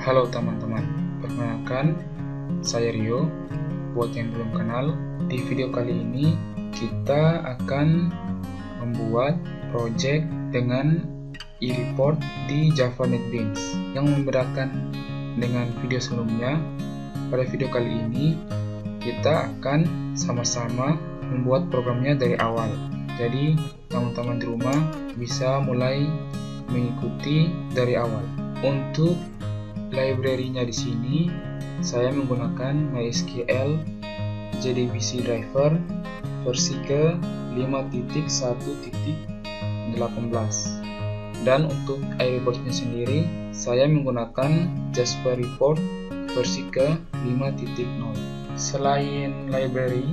Halo teman-teman, perkenalkan saya Rio. Buat yang belum kenal, di video kali ini kita akan membuat project dengan e-report di Java NetBeans. Yang membedakan dengan video sebelumnya, pada video kali ini kita akan sama-sama membuat programnya dari awal. Jadi teman-teman di rumah bisa mulai mengikuti dari awal. Untuk library-nya di sini saya menggunakan MySQL JDBC driver versi ke 5.1.18. Dan untuk iReport-nya sendiri saya menggunakan Jasper Report versi ke 5.0. Selain library,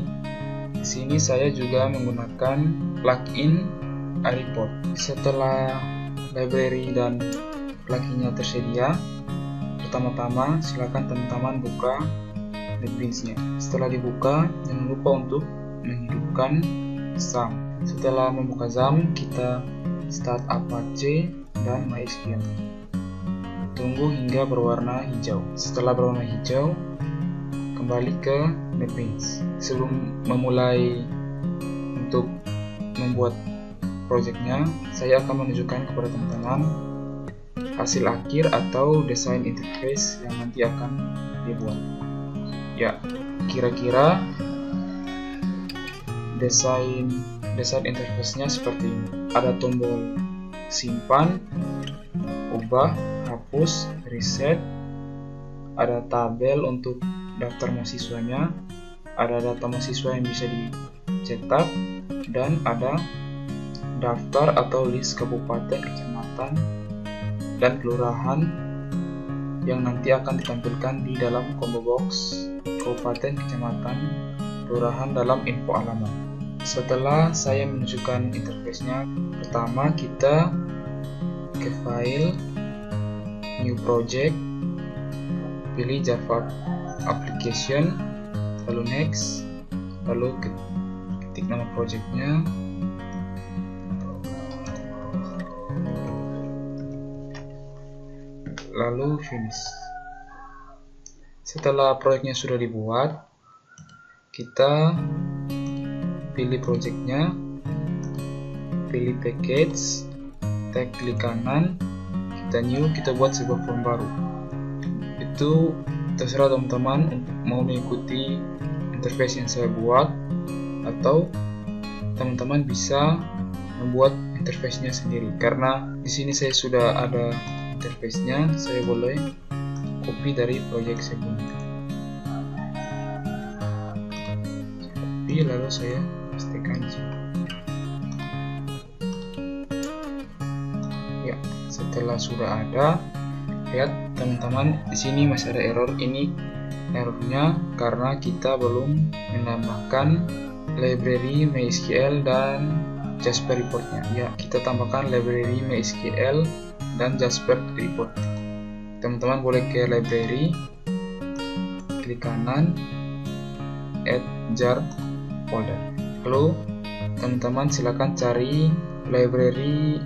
di sini saya juga menggunakan plugin iReport. Setelah library dan pluginnya tersedia, pertama-tama silakan teman-teman buka NetBeans-nya. Setelah dibuka, jangan lupa untuk menghidupkan XAMPP. Setelah membuka XAMPP, kita start Apache dan MySQL. Tunggu hingga berwarna hijau. Setelah berwarna hijau, kembali ke NetBeans. Sebelum memulai untuk membuat projectnya, saya akan menunjukkan kepada teman-teman hasil akhir atau desain interface yang nanti akan dibuat. Ya, kira-kira desain interface-nya seperti ini. Ada tombol simpan, ubah, hapus, reset. Ada tabel untuk daftar mahasiswanya. Ada data mahasiswa yang bisa dicetak, dan ada daftar atau list kabupaten, kecamatan, dan kelurahan yang nanti akan ditampilkan di dalam combo box kabupaten, kecamatan, kelurahan dalam info halaman. Setelah saya menunjukkan interface-nya, pertama kita ke file, new project, pilih Java application, lalu next, lalu ketik nama projectnya, lalu finish. Setelah proyeknya sudah dibuat, kita pilih projectnya, pilih package, tag klik kanan, kita new, kita buat sebuah form baru. Itu terserah teman-teman mau mengikuti interface yang saya buat, atau teman-teman bisa membuat interface-nya sendiri. Karena di sini saya sudah ada interface-nya, saya boleh copy dari project sebelumnya. Copy, lalu saya pastikan di sini. Ya, setelah sudah ada, lihat teman-teman, di sini masih ada error. Ini errornya karena kita belum menambahkan library MySQL dan Jasper Report-nya. Ya, kita tambahkan library MySQL dan Jasper Report. Teman-teman boleh ke library, klik kanan, add jar folder. Lalu teman-teman silakan cari library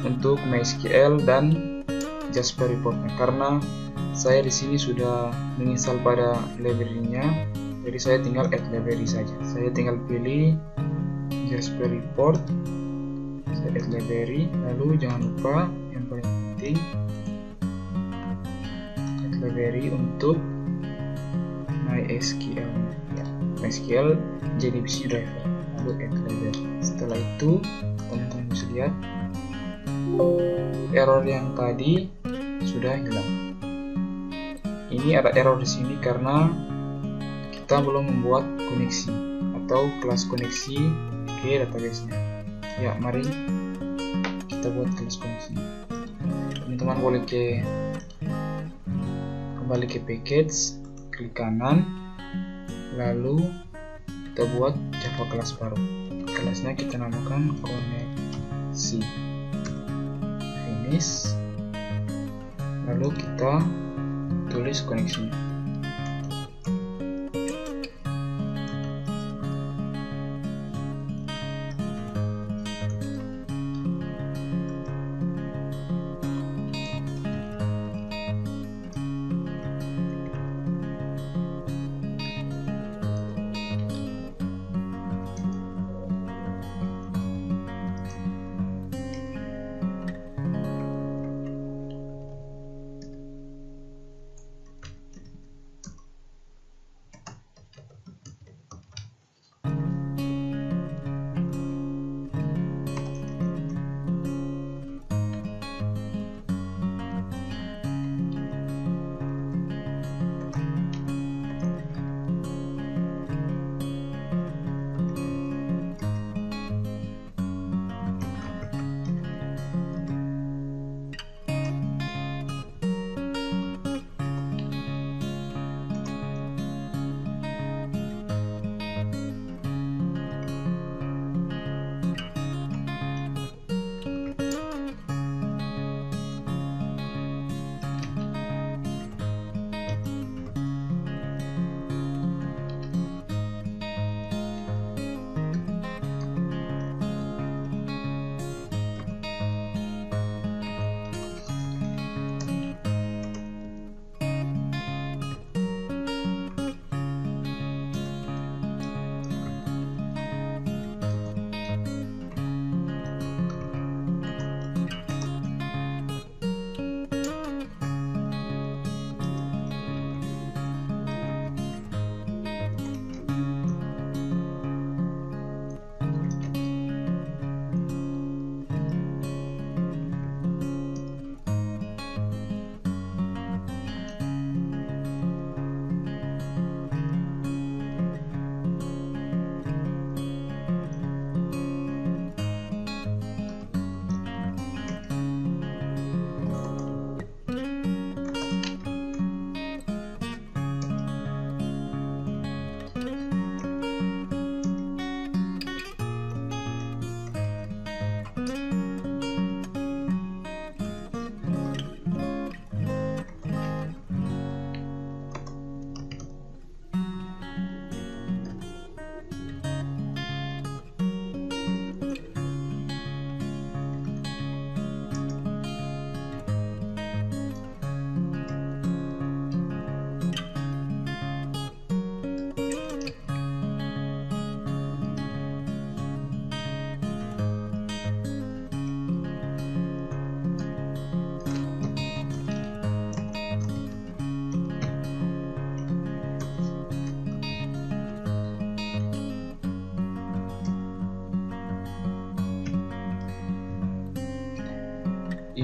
untuk MySQL dan Jasper Report-nya. Karena saya di sini sudah menginstal pada library-nya, jadi saya tinggal add library saja. Saya tinggal pilih Jasper Report, saya add library. Lalu jangan lupa yang paling penting, add library untuk MySQL, ya, MySQL JDBC driver, lalu add library. Setelah itu teman-teman bisa lihat error yang tadi sudah hilang. Ini ada error di sini karena kita belum membuat koneksi atau kelas koneksi ke database-nya. Ya, mari kita buat kelas koneksi. Teman-teman boleh kembali ke package, klik kanan, lalu kita buat Java kelas baru. Kelasnya kita namakan koneksi. Finish, lalu kita tulis koneksinya.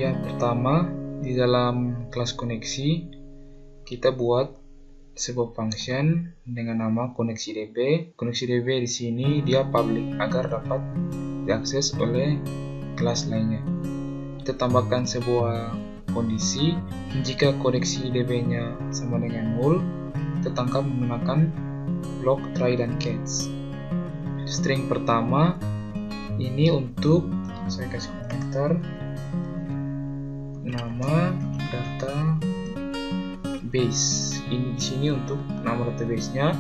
Ya, pertama di dalam kelas koneksi kita buat sebuah function dengan nama koneksi DB. Koneksi DB di sini dia public agar dapat diakses oleh kelas lainnya. Kita tambahkan sebuah kondisi, jika koneksi DB-nya sama dengan null, kita tangkap menggunakan blok try dan catch. String pertama ini untuk, saya kasih komentar, nama database. Ini di sini untuk nama database-nya,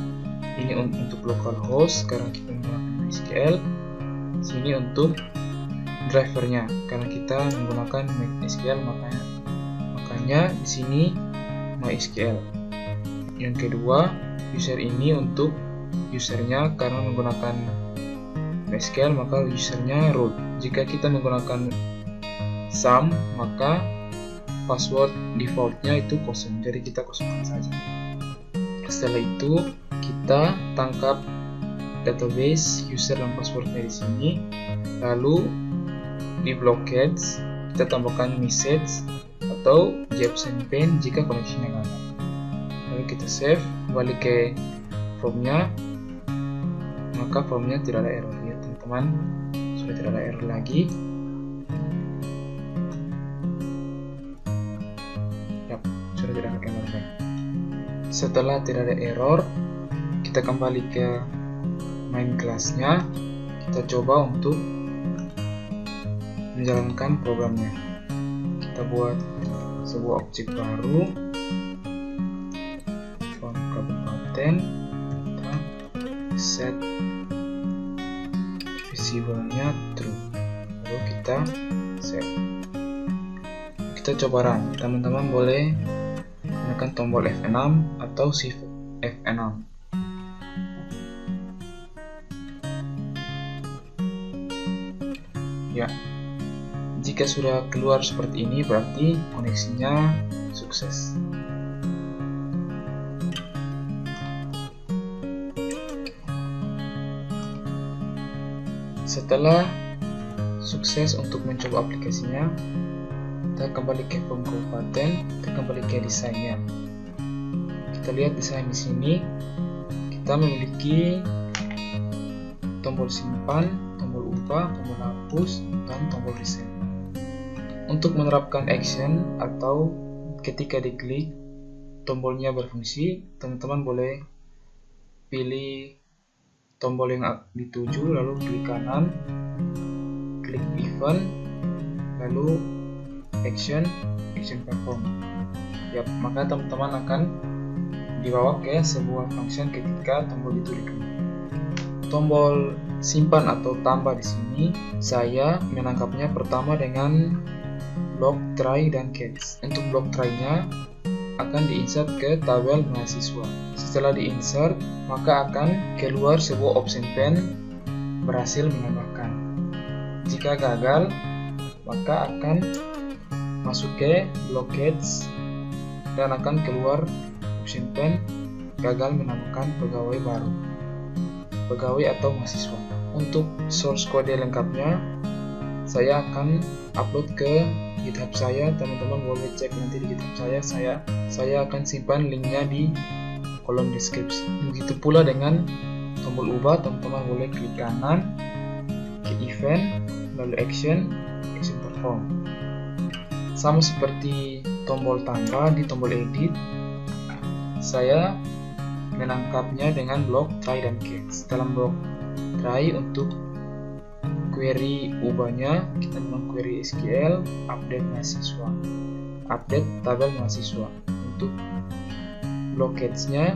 ini untuk localhost karena kita menggunakan MySQL. Sini untuk drivernya karena kita menggunakan MySQL, makanya di sini MySQL. Yang kedua, user ini untuk usernya karena menggunakan MySQL maka usernya root. Jika kita menggunakan sum maka password defaultnya itu kosong, jadi kita kosongkan saja. Setelah itu kita tangkap database user dan passwordnya di sini, lalu di blok catch kita tambahkan message atau jabsempane jika koneksinya gagal. Lalu kita save, kembali ke formnya, maka formnya tidak ada error ya teman-teman, sudah tidak ada error lagi. Yap, sudah tidak ada error lagi. Setelah tidak ada error, kita kembali ke main kelasnya, kita coba untuk menjalankan programnya. Kita buat sebuah objek baru, font kabupaten, kita set visible-nya true, lalu kita save. Kita coba run. Teman-teman boleh menekan tombol F6 atau shift F6. Ya, jika sudah keluar seperti ini berarti koneksinya sukses. Setelah sukses untuk mencoba aplikasinya, kita kembali ke form kabupaten, kita kembali ke desainnya. Kita lihat desain di sini, kita memiliki tombol simpan, tombol ubah, tombol hapus, dan tombol reset. Untuk menerapkan action atau ketika diklik tombolnya berfungsi, teman-teman boleh pilih tombol yang dituju, lalu klik kanan, klik event, lalu action perform. Ya, maka teman-teman akan dibawa ke sebuah function ketika tombol itu diklik. Tombol simpan atau tambah di sini saya menangkapnya pertama dengan blok try dan catch. Untuk blok try-nya akan diinsert ke tabel mahasiswa. Setelah diinsert, maka akan keluar sebuah option pane berhasil menambahkan. Jika gagal, maka akan masuk ke blok catch dan akan keluar option pane gagal menambahkan pegawai baru, pegawai atau mahasiswa. Untuk source kode lengkapnya saya akan upload ke GitHub saya, teman-teman boleh cek nanti di GitHub saya akan simpan linknya di kolom deskripsi. Begitu pula dengan tombol ubah, teman-teman boleh klik kanan, ke event, lalu action perform. Sama seperti tombol tambah di tombol edit, saya menangkapnya dengan blok try dan catch. Dalam blok try untuk query ubahnya kita mengquery SQL update mahasiswa, update tabel mahasiswa. Untuk blok catch-nya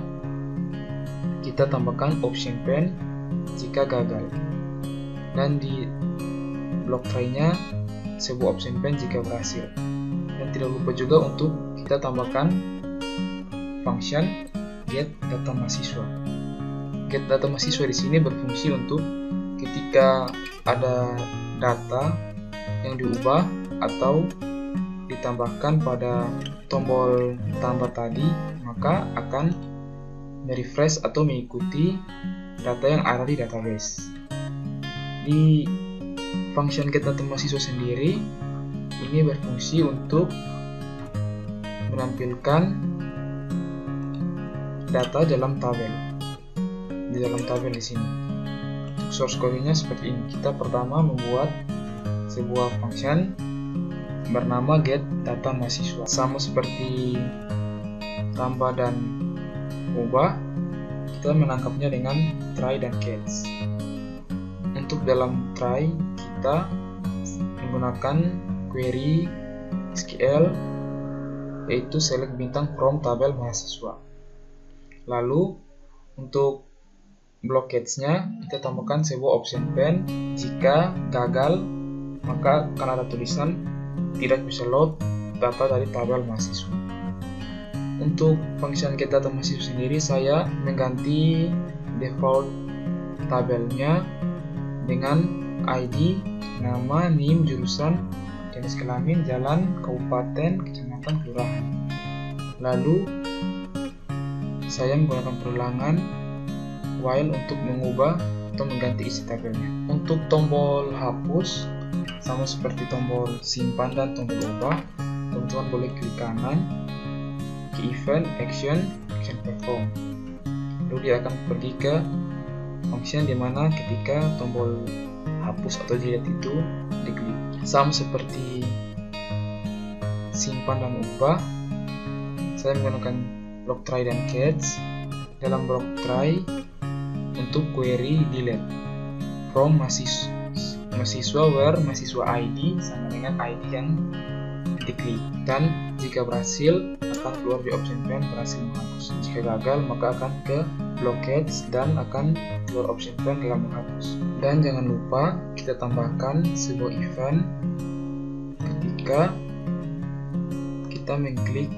kita tambahkan option pane jika gagal, dan di blok try-nya sebuah option pane jika berhasil. Dan tidak lupa juga untuk kita tambahkan function get data mahasiswa. Get data mahasiswa di sini berfungsi untuk ketika ada data yang diubah atau ditambahkan pada tombol tambah tadi, maka akan merefresh atau mengikuti data yang ada di database. Di function get data mahasiswa sendiri ini berfungsi untuk menampilkan data dalam tabel. Di dalam tabel di sini. Untuk source code-nya seperti ini. Kita pertama membuat sebuah function bernama get data mahasiswa. Sama seperti tambah dan ubah, kita menangkapnya dengan try dan catch. Untuk dalam try, kita menggunakan query SQL, yaitu select bintang from tabel mahasiswa. Lalu untuk block catch-nya, kita tambahkan sebuah option pen. Jika gagal, maka akan ada tulisan tidak bisa load data dari tabel mahasiswa. Untuk function get data mahasiswa sendiri, saya mengganti default tabelnya dengan ID, nama, NIM, jurusan, jenis kelamin, jalan, kabupaten, kecamatan, kelurahan. Lalu saya menggunakan perulangan while untuk mengubah atau mengganti isi tabelnya. Untuk tombol hapus, sama seperti tombol simpan dan tombol ubah, teman-teman boleh klik kanan, ke event, action perform. Lalu dia akan pergi ke function dimana ketika tombol hapus atau delete itu diklik. Sama seperti simpan dan ubah, saya menggunakan block try dan catch. Dalam block try, untuk query delete from mahasiswa where mahasiswa ID sama dengan ID yang diklik, dan jika berhasil akan keluar di option pen berhasil menghapus. Jika gagal maka akan ke block catch dan akan keluar option pen gagal menghapus. Dan jangan lupa kita tambahkan sebuah event ketika kita mengklik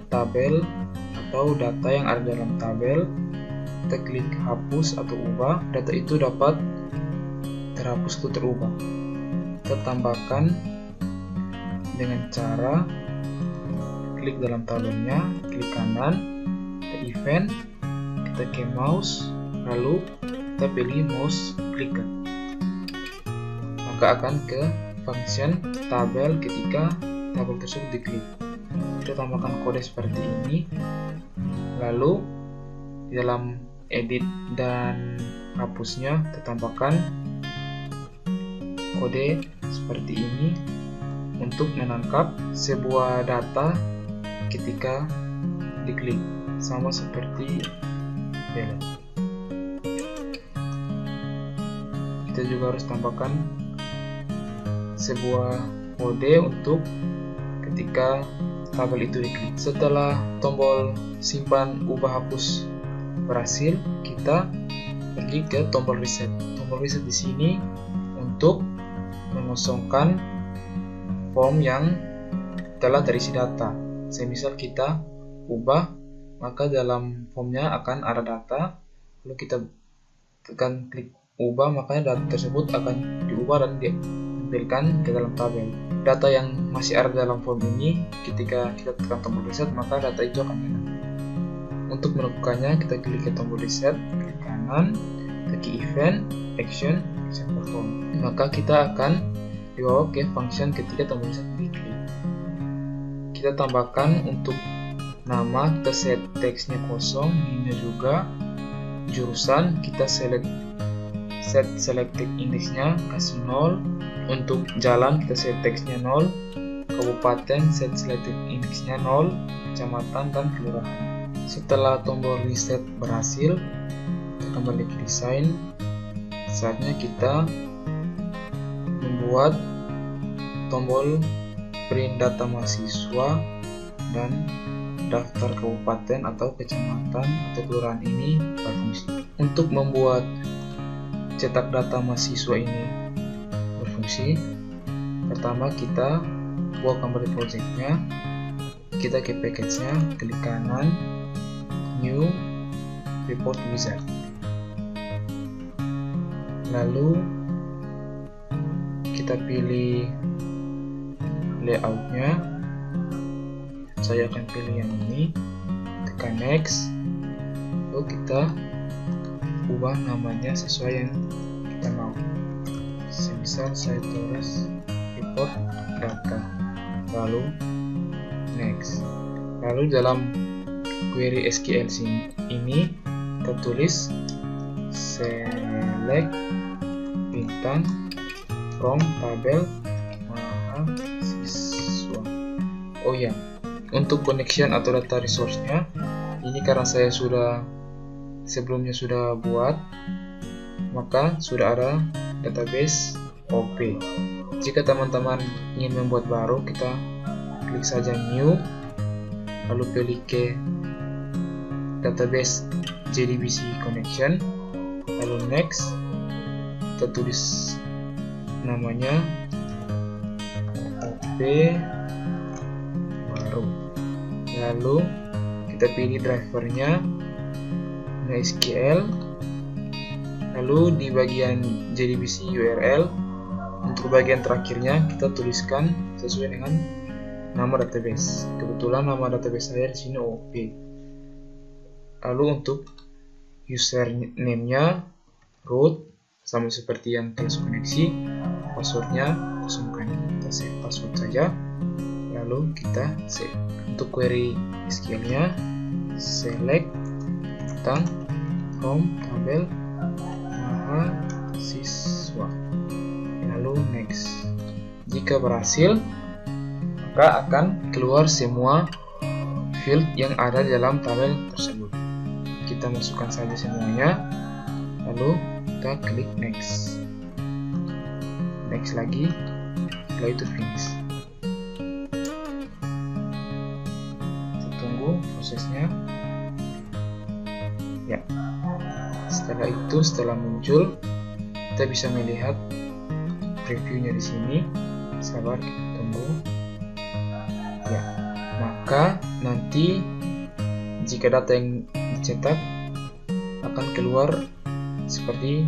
tabel atau data yang ada dalam tabel. Kita klik hapus atau ubah, data itu dapat terhapus atau terubah. Kita tambahkan dengan cara klik dalam tabelnya, klik kanan, ke event, kita ke mouse, lalu kita pilih mouse clicker. Maka akan ke function tabel ketika tabel tersebut diklik. Kita tambahkan kode seperti ini, lalu di dalam edit dan hapusnya kita tambahkan kode seperti ini untuk menangkap sebuah data ketika diklik, sama seperti delete. Kita juga harus tambahkan sebuah kode untuk ketika tabel itu diklik. Setelah tombol simpan, ubah, hapus berhasil, kita pergi ke tombol reset. Tombol reset di sini untuk mengosongkan form yang telah terisi data. Semisal kita ubah, maka dalam formnya akan ada data, lalu kita tekan klik ubah, maka data tersebut akan diubah dan ditampilkan ke dalam tabel. Data yang masih ada dalam form ini, ketika kita tekan tombol reset, maka data itu akan hilang. Untuk melakukannya, kita klik ke tombol reset, klik kanan, ke event, action perform. Maka kita akan dibawa ke function ketika tombol reset diklik. Kita tambahkan untuk nama, kita set teksnya kosong, ini juga jurusan, kita set selected indexnya kasih 0. Untuk jalan kita set teksnya 0, kabupaten set selected indexnya 0, kecamatan dan kelurahan. Setelah tombol reset berhasil, kita kembali ke desain. Saatnya kita membuat tombol print data mahasiswa dan daftar kabupaten atau kecamatan atau kelurahan ini berfungsi. Untuk membuat cetak data mahasiswa ini berfungsi, pertama kita buat kembali projectnya, kita ke package-nya, klik kanan, new, report wizard, lalu kita pilih layoutnya. Saya akan pilih yang ini, tekan next, lalu kita ubah namanya sesuai yang kita mau. Semisal saya tulis import data, lalu next. Lalu dalam query SQL ini kita tulis select bintang from tabel mahasiswa. Oh ya, untuk connection atau data resource-nya ini karena saya sebelumnya sudah buat, maka sudah ada database OP. Jika teman-teman ingin membuat baru, kita klik saja new, lalu pilih ke database JDBC connection, lalu next, kita tulis namanya OP baru, lalu kita pilih drivernya MySQL, lalu di bagian JDBC URL untuk bagian terakhirnya kita tuliskan sesuai dengan nama database. Kebetulan nama database saya di sini OP. Lalu untuk username-nya root, sama seperti yang kelas koneksi, passwordnya kosongkan. Kita save password saja, lalu kita save. Untuk query SQL-nya select bintang from tabel mahasiswa, lalu next. Jika berhasil, maka akan keluar semua field yang ada di dalam tabel tersebut. Kita masukkan saja semuanya, lalu kita klik next. Next lagi, setelah itu finish. Kita tunggu prosesnya. Ya, setelah itu, setelah muncul, kita bisa melihat previewnya di sini. Sabar, kita tunggu. Ya, maka nanti jika data yang dicetak akan keluar seperti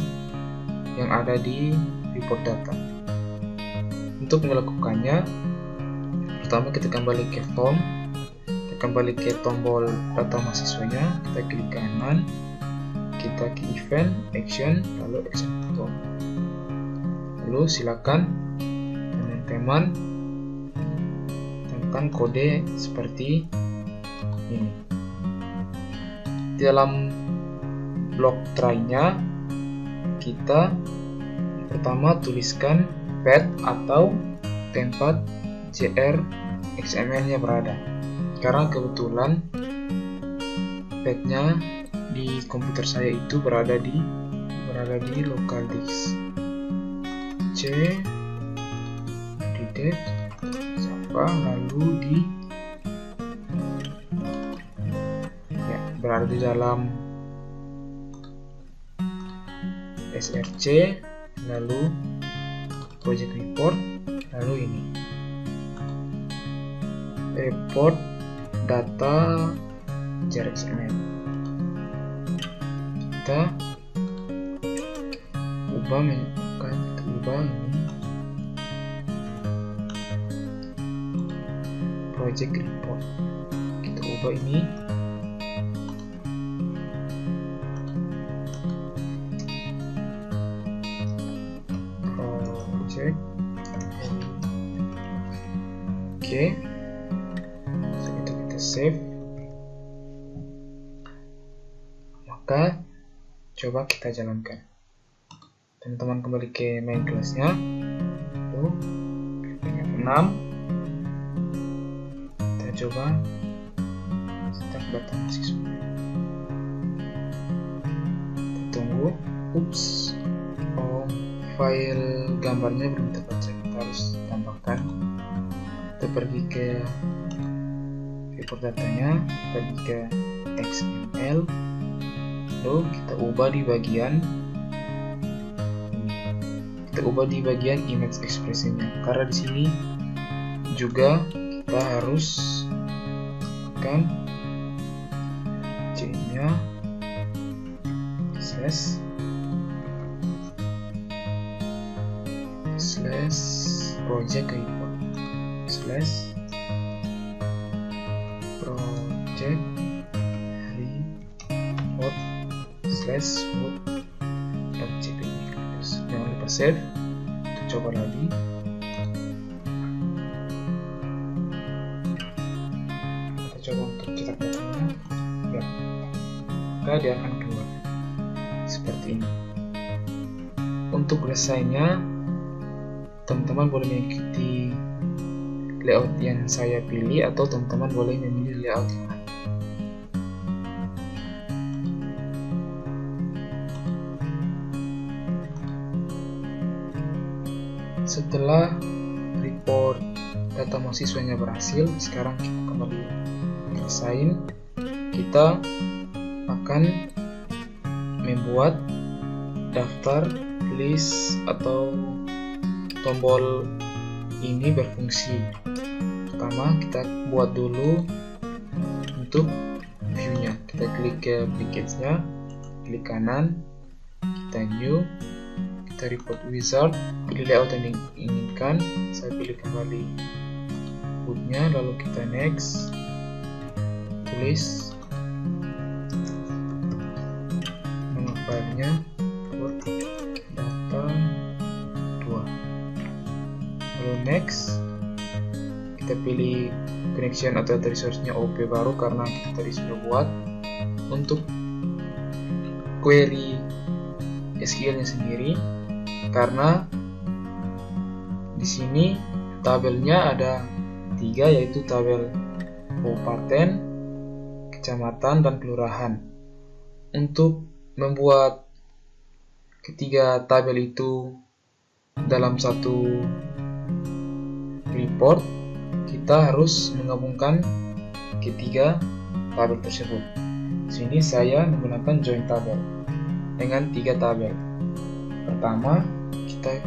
yang ada di report data. Untuk melakukannya, pertama kita kembali ke form, kita kembali ke tombol data mahasiswanya, kita klik kanan, kita ke event, action, lalu action button. Lalu silakan teman-teman tekan kode seperti ini. Di dalam blok try-nya kita pertama tuliskan path atau tempat JR XML-nya berada, karena kebetulan path-nya di komputer saya itu berada di local disk C di dev Java, lalu berada di dalam src, lalu project report, lalu ini report data JRXML. Kita ubah ini project report, kita ubah ini project. Oke, setelah itu kita save. Maka coba kita jalankan. Teman-teman kembali ke main kelasnya. Tuh, F6. Kita coba start data mahasiswa. Kita tunggu. Ups. Oh, file gambarnya belum terbaca. Kita harus tambahkan. Kita pergi ke report datanya, pergi ke XML. Lalu kita ubah di bagian image expression-nya, karena di sini juga kita harus kan C-nya slash project report slash project report slash root.jpg. Jangan lupa save. Kita coba lagi. maka dia akan keluar seperti ini. Untuk desainnya, teman-teman boleh mengikuti layout yang saya pilih atau teman-teman boleh memilih layout yang lain. Setelah report data mahasiswanya berhasil, sekarang kita kembali ke desain. Kita akan membuat daftar, list, atau tombol ini berfungsi. Pertama, kita buat dulu untuk view-nya. Kita klik ke package-nya, klik kanan, kita new, kita report wizard, pilih layout yang diinginkan. Saya pilih kembali bootnya, lalu kita next, tulis nama filenya report data 2, lalu next, kita pilih connection atau data resource-nya OP baru karena kita tadi sudah buat. Untuk query SQL-nya sendiri, karena di sini tabelnya ada 3, yaitu tabel kabupaten, kecamatan, dan kelurahan. Untuk membuat ketiga tabel itu dalam satu report, kita harus menggabungkan ketiga tabel tersebut. Di sini saya menggunakan join tabel dengan 3 tabel. Pertama, kita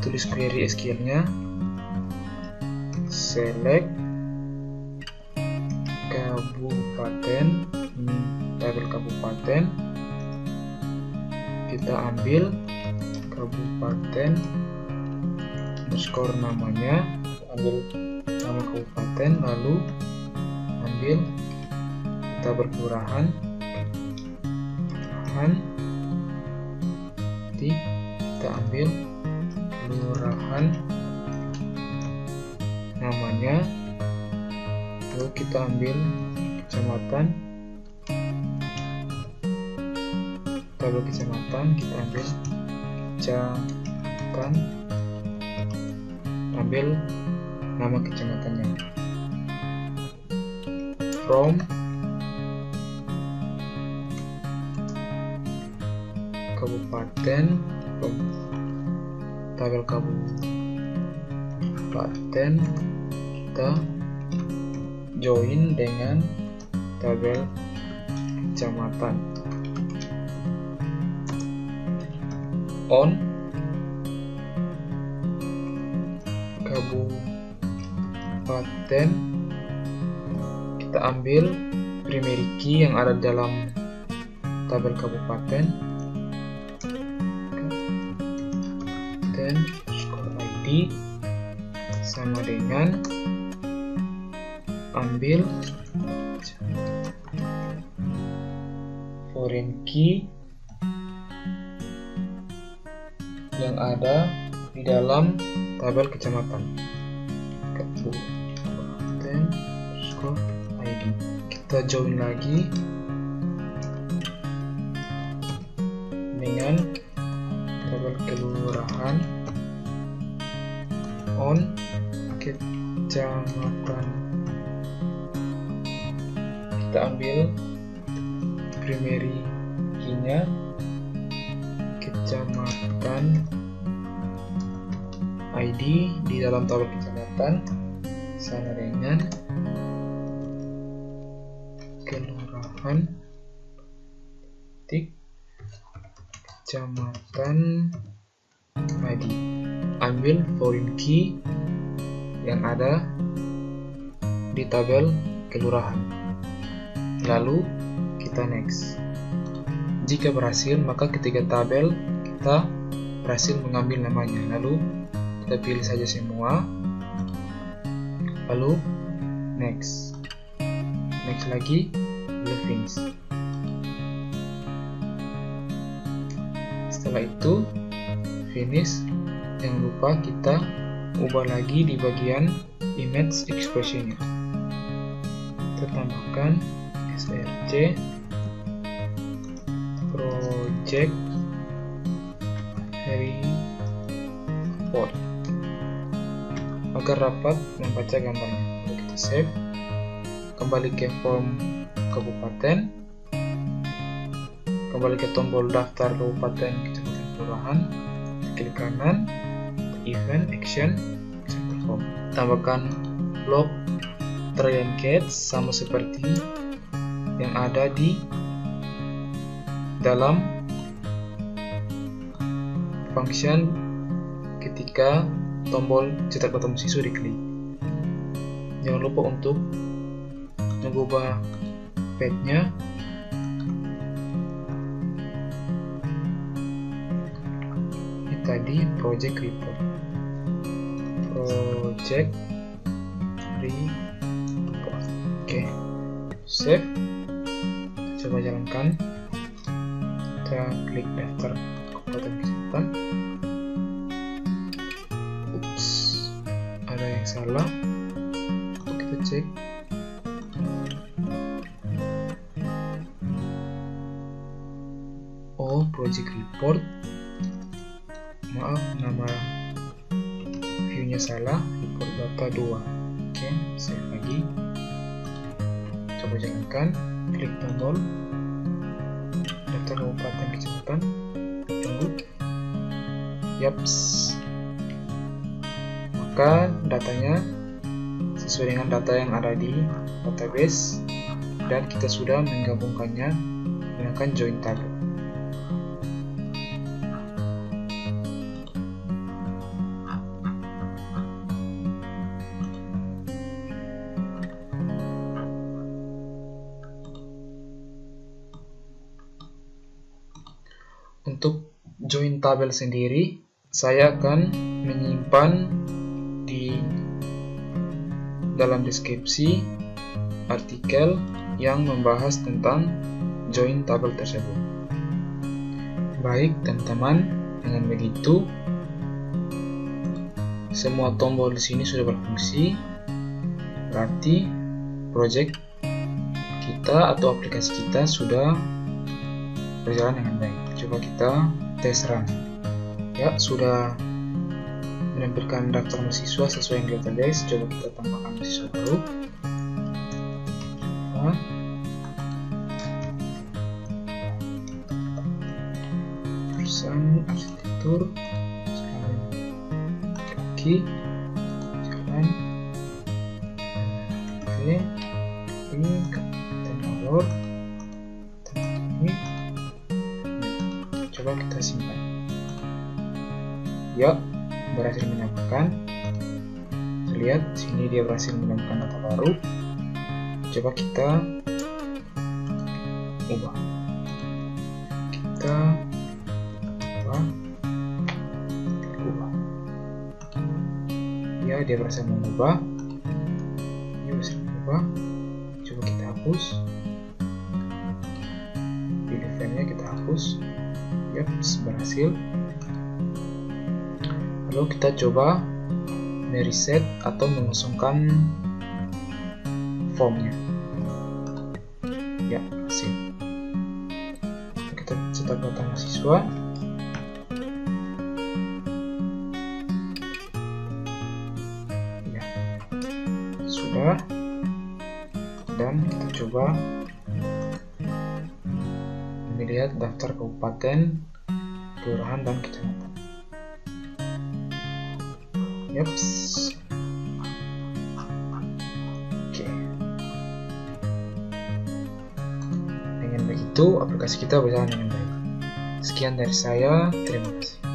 tulis query SQL-nya, select kabupaten, ini tabel kabupaten, kita ambil kabupaten underscore namanya, ambil nama kabupaten, lalu ambil tabel kelurahan, kita ambil kelurahan namanya, lalu kita ambil kecamatan, tabel kecamatan, kita ambil kecamatan, ambil nama kecamatannya, from kabupaten, tabel kabupaten, kita join dengan tabel kecamatan, on kabupaten, kita ambil primary key yang ada dalam tabel kabupaten, dan ID sama dengan ambil foreign key yang ada di dalam tabel kecamatan, kabupaten ID. Kita join lagi dengan tabel kelurahan, on kecamatan, kita ambil primary key-nya, kecamatan, ID di dalam tabel kecamatan sama dengan kelurahan, kecamatan, ID. Ambil foreign key yang ada di tabel kelurahan, lalu kita next. Jika berhasil, maka ketiga tabel kita berhasil mengambil namanya, lalu kita pilih saja semua, lalu next lagi, lalu finish. Setelah itu finish, jangan lupa kita ubah lagi di bagian image expression-nya. Kita tambahkan SRC project report agar dapat membaca gambarnya. Lalu kita save, kembali ke form kabupaten, kembali ke tombol daftar kabupaten, kecamatan, kelurahan, klik kanan, event, action, perform. Tambahkan log try and catch sama seperti yang ada di dalam function ketika tombol cetak bertemu siswa diklik. Jangan lupa untuk mengubah page-nya. Ini tadi project report. Oke, save. Coba jalankan. Kita klik daftar kabupaten kecamatan. Ups, ada yang salah. Kita cek. Oh, project report. Maaf, nama view-nya salah. Report data 2. Oke, save lagi. Coba jalankan. Klik tombol daftar kabupaten kecamatan. Tunggu. Yaps. Maka datanya sesuai dengan data yang ada di database dan kita sudah menggabungkannya menggunakan join table. Untuk join tabel sendiri, saya akan menyimpan di dalam deskripsi artikel yang membahas tentang join tabel tersebut. Baik teman-teman, dengan begitu semua tombol di sini sudah berfungsi. Berarti project kita atau aplikasi kita sudah berjalan dengan baik. Coba kita tes run. Ya, sudah menampilkan daftar mahasiswa sesuai yang di database. Coba kita tambahkan mahasiswa baru. Jurusan arsitektur, kaki, jalan, ini kabupaten Alor. Coba kita simpan. Ya, berhasil menambahkan. Lihat sini dia berhasil menambahkan data baru. Coba kita ubah. Kita ubah. Ya, dia berhasil mengubah. Dia berhasil mengubah. Coba kita hapus. Pilih filenya, kita hapus. Yap, berhasil. Lalu kita coba mereset atau mengosongkan formnya. Ya, berhasil. Kita cetak data mahasiswa. Ya, sudah. Dan kita coba melihat daftar kabupaten, kelurahan, dan kecamatan. Yaps. Oke. Dengan begitu aplikasi kita berjalan dengan baik. Sekian dari saya, terima kasih.